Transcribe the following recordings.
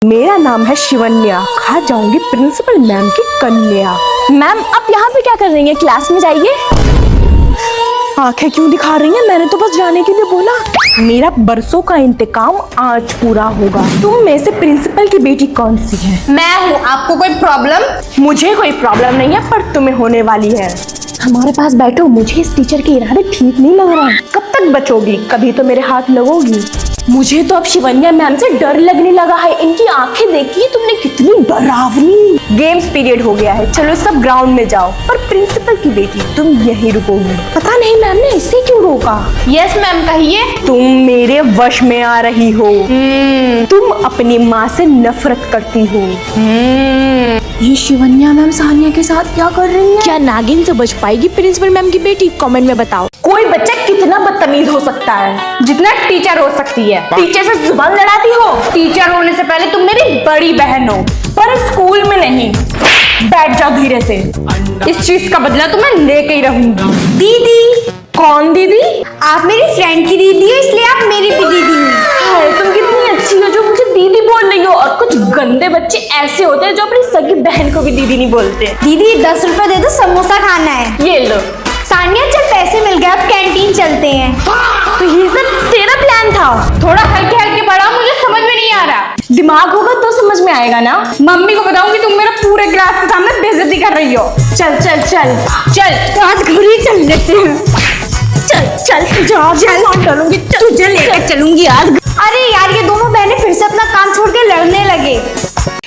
मेरा नाम है शिवन्या, खा जाऊंगी प्रिंसिपल मैम की कन्या। मैम आप यहाँ पे क्या कर रही हैं? क्लास में जाइए। आंखें क्यों दिखा रही हैं? मैंने तो बस जाने के लिए बोला। मेरा बरसों का इंतकाम आज पूरा होगा। तुम में से प्रिंसिपल की बेटी कौन सी है? मैं हूँ। आपको कोई प्रॉब्लम? मुझे कोई प्रॉब्लम नहीं है, पर तुम्हें होने वाली है। हमारे पास बैठो, मुझे इस टीचर के इरादे ठीक नहीं लग रहे। कब तक बचोगी? कभी तो मेरे हाथ लगोगी। मुझे तो अब शिवन्या मैम से डर लगने लगा है। इनकी आंखें देखिए तुमने, कितनी डरावनी। गेम्स पीरियड हो गया है, चलो सब ग्राउंड में जाओ। पर प्रिंसिपल की बेटी तुम यहीं रुकोगी। पता नहीं मैम ने इसे क्यों रोका। यस मैम कहिए। तुम मेरे वश में आ रही हो। तुम अपनी माँ से नफरत करती हो। ये शिवन्या मैम सानिया के साथ क्या कर रही है? क्या नागिन से बच पाएगी प्रिंसिपल मैम की बेटी? कमेंट में बताओ। कोई बच्चा कितना बदतमीज हो सकता है? जितना टीचर हो सकती है। टीचर से जुबान लड़ाती हो। टीचर होने से पहले तुम मेरी बड़ी बहन हो, पर स्कूल में नहीं। बैठ जाओ धीरे से। इस चीज का बदला तो मैं लेके ही रहूंगी। दीदी। कौन दीदी? आप मेरी फ्रेंड की दीदी हो, इसलिए आप मेरी भी दीदी हो। हाय तुम कितनी अच्छी हो जो मुझे दीदी बोल रही हो। और कुछ गंदे बच्चे ऐसे होते हैं जो अपनी सगी बहन को भी दीदी नहीं बोलते। दीदी 10 रुपए दे दो, समोसा खाना है। ये लो। सानिया चल पैसे मिल गए, अब कैंटीन चलते हैं। तो ये सब तेरा प्लान था? थोड़ा हल्के हल्के पढ़ा, मुझे समझ में नहीं आ रहा। दिमाग होगा तो समझ में आएगा ना। मम्मी को बताऊंगी तुम मेरा पूरे क्लास के सामने बेइज्जती कर रही हो। चल चल चल चल तो आज घर ही चल लेते हैं। चल चल चल चलूंगी, तुझे लेकर चलूंगी आज। अरे यार ये दोनों बहनें फिर से अपना काम छोड़ के लड़ने लगे।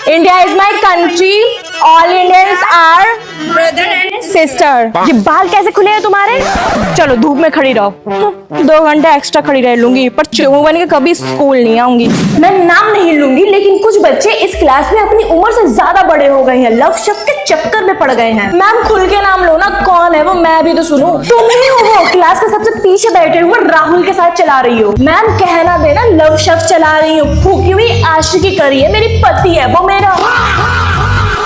India is my country, all Indians are brother and sister. ये बाल कैसे खुले हैं तुम्हारे? चलो धूप में खड़ी रहो। 2 घंटे एक्स्ट्रा खड़ी रह लूंगी, पर चोमू बन के कभी स्कूल नहीं आऊंगी। मैं नाम नहीं लूंगी, लेकिन कुछ बच्चे इस क्लास में अपनी उम्र से ज्यादा बड़े हो गए हैं। लव शब्द के चक्कर में पड़ गए हैं। मैम खुल के नाम लो ना। कौन है वो? मैं भी तो सुनूं। तुम ही हो वो क्लास के सबसे पीछे बैठे हुए राहुल के साथ चला रही हो। मैम कहना देना लव शब्द चला रही हो। फूकी हुई आशिकी करी है। मेरी पति है वो मेरा।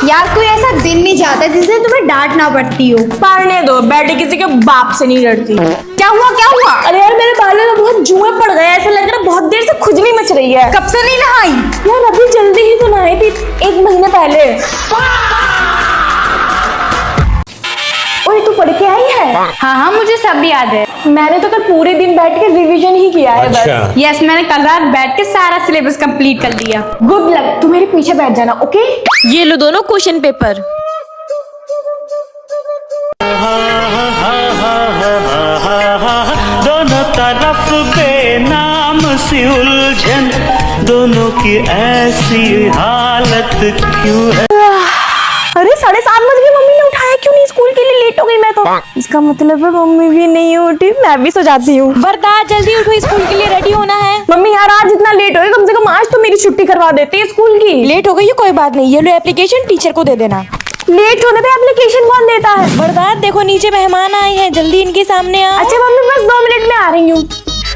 यार कोई ऐसा दिन नहीं जाता जिससे तुम्हें डांट ना पड़ती हो। पढ़ने दो, बेटी किसी के बाप से नहीं डरती। क्या हुआ क्या हुआ? अरे यार मेरे बालों में बहुत जुएं पड़ गए। ऐसा लग रहा है बहुत देर से खुजली मच रही है। कब से नहीं नहाई? यार अभी जल्दी ही तो नहाई थी, 1 महीने पहले। ओए तू पढ़ के आई है? हाँ मुझे सब याद है। मैंने तो कल पूरे दिन बैठ के रिवीजन ही किया है बस। यस मैंने कल रात बैठ के सारा सिलेबस कंप्लीट कर दिया। Good luck. तू मेरे पीछे बैठ जाना, ओके? ये लो दोनों क्वेश्चन पेपर। दोनों तरफ बेनाम सी उलझन, दोनों की ऐसी हालत क्यों है? अरे 7:30 बज गए, मम्मी ने उठाया क्यों नहीं? स्कूल के लिए लेट हो गई मैं तो। इसका मतलब है मम्मी भी नहीं उठी, मैं भी सो जाती हूँ। वरदा जल्दी उठो, स्कूल के लिए रेडी होना है। मम्मी यार आज इतना लेट हो गया, कम से कम आज तो मेरी छुट्टी करवा देती है स्कूल की। लेट हो गई है कोई बात नहीं, ये लो एप्लीकेशन टीचर को दे देना। लेट होने पे एप्लीकेशन कौन देता है? वरदा देखो नीचे मेहमान आए हैं, जल्दी इनके सामने आओ। अच्छा मम्मी बस 2 मिनट में आ रही हूँ।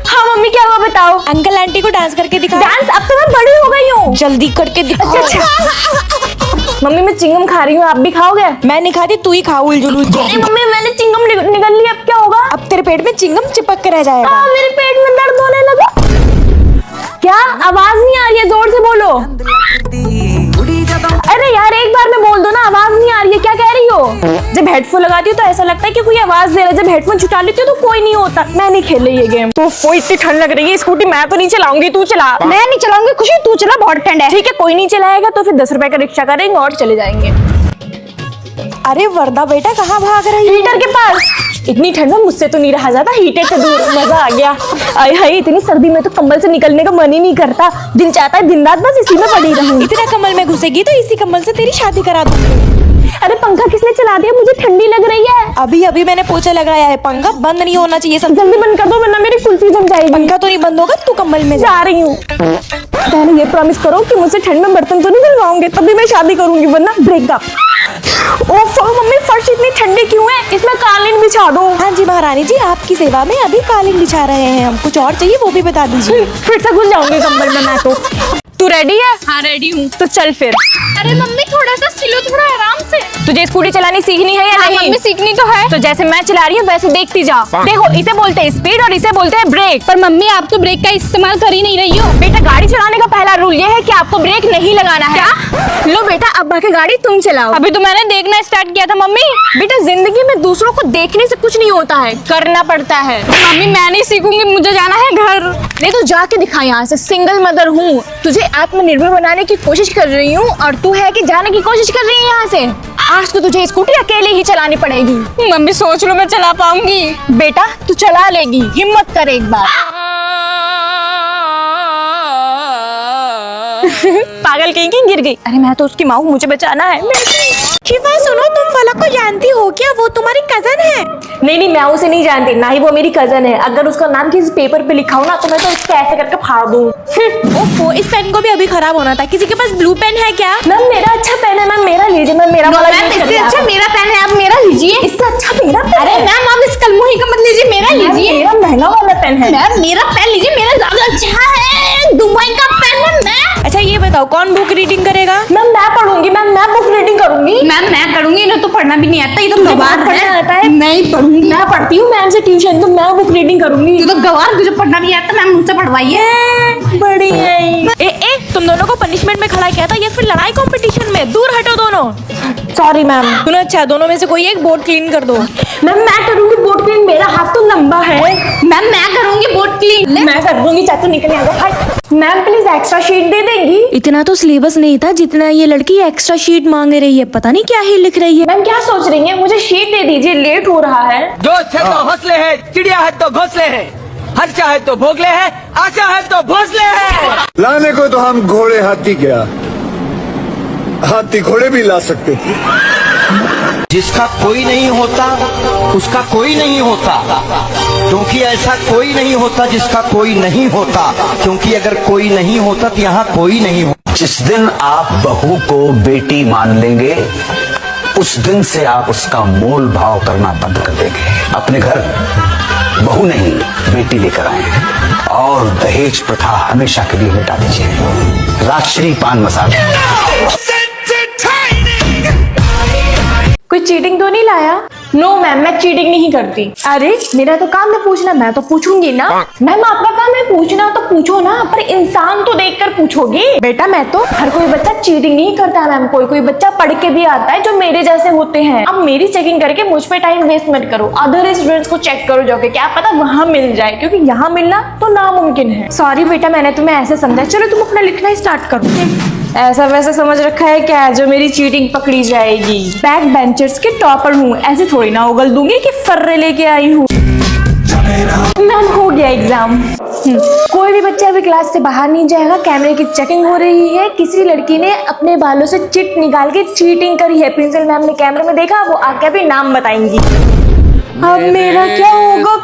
हाँ मम्मी क्या हुआ बताओ? अंकल आंटी को डांस करके दिखाओ। डांस? अब तो मैं बड़ी हो गई हूँ। जल्दी करके दिखाओ। अच्छा मम्मी मैं चिंगम खा रही हूँ, आप भी खाओगे? मैं नहीं खाती, तू ही खा उलझुल। मम्मी मैंने चिंगम निकल ली, अब क्या होगा? अब तेरे पेट में चिंगम चिपक के रह जाएगा। मेरे पेट में दर्द होने लगा। क्या आवाज नहीं आ रही है? जोर से बोलो। अरे यार एक बार में बोल दो ना, आवाज नहीं आ रही है। क्या कह रही हो? जब हेडफोन लगाती हूँ तो ऐसा लगता है कि कोई आवाज दे रहा है, जब हेडफोन छुटा लेती हूँ तो कोई नहीं होता। मैं नहीं खेल रही ये गेम। तो इतनी ठंड लग रही है, स्कूटी मैं तो नहीं चलाऊंगी, तू चला। मैं नहीं चलाऊंगी, खुशी तू चला, बहुत ठंड है। ठीक है कोई नहीं चलाएगा तो फिर 10 रुपए का रिक्शा करेंगे और चले जाएंगे। अरे वरदा बेटा कहाँ भाग रही है? हीटर के पास। इतनी ठंड में मुझसे तो नहीं रहा जाता, हीटर से दूर। मजा आ गया। आय हाय इतनी सर्दी में तो कंबल से निकलने का मन ही नहीं करता। दिल चाहता है दिन रात बस इसी में पड़ी रहूं। इतना कमल में घुसेगी तो इसी कमल से तेरी शादी करा दूंगी। अरे पंखा किसने चला दिया? मुझे ठंडी लग रही है। अभी अभी मैंने पोछा लगाया है, पंखा बंद नहीं होना चाहिए। सब जल्दी बंद कर दो वरना मेरी कुल्फी जम जाएगी। पंखा तो नहीं बंद होगा, तू कमल में जा रही हूँ। पहले ये प्रॉमिस करो कि मुझसे ठंड में बर्तन तो नहीं धुलवाओगे, तभी मैं शादी करूंगी, वरना ब्रेकअप। ओफो मम्मी फर्श इतनी ठंडी क्यों है? इसमें कालीन बिछा दो। हाँ जी महारानी जी, आपकी सेवा में अभी कालीन बिछा रहे हैं हम। कुछ और चाहिए वो भी बता दीजिए। फिर से घुस जाऊंगी कंबल में मैं तो। तू रेडी है? हाँ रेडी हूँ। तो चल फिर। अरे मम्मी थोड़ा सा सिलो, थोड़ा आराम से। तुझे स्कूटी चलानी सीखनी है या हाँ, नहीं? मम्मी सीखनी तो है। तो जैसे मैं चला रही हूँ वैसे देखती जा। देखो इसे बोलते हैं स्पीड और इसे बोलते हैं ब्रेक। पर मम्मी आप तो ब्रेक का इस्तेमाल कर ही नहीं रही हो। बेटा गाड़ी चलाने का पहला रूल ये है कि आपको ब्रेक नहीं लगाना है। क्या? लो बेटा अब की गाड़ी तुम चलाओ। अभी तो मैंने देखना स्टार्ट किया था मम्मी। बेटा जिंदगी में दूसरों को देखने से कुछ नहीं होता है, करना पड़ता है। मम्मी मैं नहीं सीखूंगी, मुझे जाना है घर। नहीं तो जाके दिखा यहाँ से। सिंगल मदर हूँ, तुझे आत्मनिर्भर बनाने की कोशिश कर रही हूँ और तू है कि जाने की कोशिश कर रही है यहाँ से। आज तो तुझे स्कूटी अकेले ही चलानी पड़ेगी। मम्मी सोच लो मैं चला पाऊंगी। बेटा तू चला लेगी, हिम्मत कर एक बार। पागल कहीं की गिर गई। अरे मैं तो उसकी माँ हूँ, मुझे बचाना है। शिफा सुनो, तुम फलक को जानती हो क्या? वो तुम्हारी कजन है। नहीं नहीं मैं उसे नहीं जानती, ना ही वो मेरी कजन है। अगर उसका नाम किसी पेपर पे लिखा हो ना तो मैं तो उसको ऐसे करके फाड़ दूँ। ओफो, इस पेन को भी अभी खराब होना था। किसी के पास ब्लू पेन है क्या? मैम मेरा अच्छा पेन है, मैम मेरा लीजिए। मैम मेरा वाला यूज इससे करिए आप। अच्छा मेरा पेन है, आप मेरा लीजिए। इससे अच्छा मेरा पेन अरे है। मैम आप इस कलमुही का मत लीजिए, मेरा लीजिए। मेरा महंगा वाला पेन है। मैम मेरा पेन लीजिए, मेरा ज्यादा अच्छा है। दुबई का पेन है। मैम अच्छा ये बताओ, कौन बुक रीडिंग करेगा? मैम मैं पढ़ूंगी। मैम मैं बुक रीडिंग करूंगी। मैम मैं करूंगी, इन्हें तो पढ़ना भी नहीं आता। ये तो तुझे गवार बहुत पढ़ना आता है। है? नहीं पढ़ूंगी। मैं पढ़ती हूँ मैम से ट्यूशन, तो मैं बुक रीडिंग करूंगी। तू तो गवार, तुझे पढ़ना नहीं आता। मैम मुझसे पढ़वाइए। बड़ी है। ए तुम दोनों को पनिशमेंट में खड़ा किया था या फिर लड़ाई कंपटीशन में? दूर हटो दोनों। Sorry ma'am. सुनो, अच्छा दोनों में से कोई एक बोर्ड क्लीन कर दो। मैम मैं करूंगी बोर्ड क्लीन, मेरा हाथ तो लंबा है। मैम मैं करूंगी बोर्ड क्लीन। मैं कर दूंगी, चाहे तो निकल आ जाओ। मैम प्लीज एक्स्ट्रा शीट दे देंगी? इतना तो सिलेबस नहीं था जितना ये लड़की एक्स्ट्रा शीट मांग रही है। पता नहीं क्या ही लिख रही है। मैम क्या सोच रही है? मुझे शीट दे दीजिए, लेट हो रहा है। दोस्त है तो हौसले है, चिड़िया है तो घोंसले है, हर्षा है तो भोगले है, आशा है तो भोसले है। लाने को तो हम घोड़े हाथी क्या, हाथी घोड़े भी ला सकते थे। जिसका कोई नहीं होता उसका कोई नहीं होता, क्योंकि ऐसा कोई नहीं होता जिसका कोई नहीं होता, क्योंकि अगर कोई नहीं होता तो यहाँ कोई नहीं होता। जिस दिन आप बहू को बेटी मान लेंगे उस दिन से आप उसका मोल भाव करना बंद कर देंगे। अपने घर बहू नहीं बेटी लेकर आए हैं और दहेज प्रथा हमेशा के लिए मिटा दीजिए। राजश्री पान मसाला। कोई चीटिंग तो नहीं लाया? नो मैम मैं चीटिंग नहीं करती। अरे मेरा तो काम है पूछना, मैं तो पूछूंगी ना। मैम आपका काम है पूछना तो पूछो ना, पर इंसान तो देखकर पूछोगी। बेटा मैं तो, हर कोई बच्चा चीटिंग नहीं करता मैम, कोई कोई बच्चा पढ़ के भी आता है जो मेरे जैसे होते हैं। अब मेरी चेकिंग करके मुझ पे टाइम वेस्ट मत करो, अदर स्टूडेंट्स को चेक करो जाके, क्या पता वहाँ मिल जाए, क्योंकि यहाँ मिलना तो नामुमकिन है। सॉरी बेटा मैंने तुम्हें ऐसे समझा। चलो तुम अपना लिखना स्टार्ट करो। ऐसा वैसा समझ रखा है क्या जो मेरी चीटिंग पकड़ी जाएगी? बैक बेंचर्स के टॉपर हूँ, ऐसे थोड़ी ना उगल दूंगी कि फर्रे लेके आई हूँ। मैम हो गया एग्जाम। कोई भी बच्चा अभी क्लास से बाहर नहीं जाएगा, कैमरे की चेकिंग हो रही है। किसी लड़की ने अपने बालों से चिट निकाल के चीटिंग करी है, प्रिंसिपल मैम ने कैमरे में देखा, वो आके अभी नाम बताएंगी। अब मेरा क्या होगा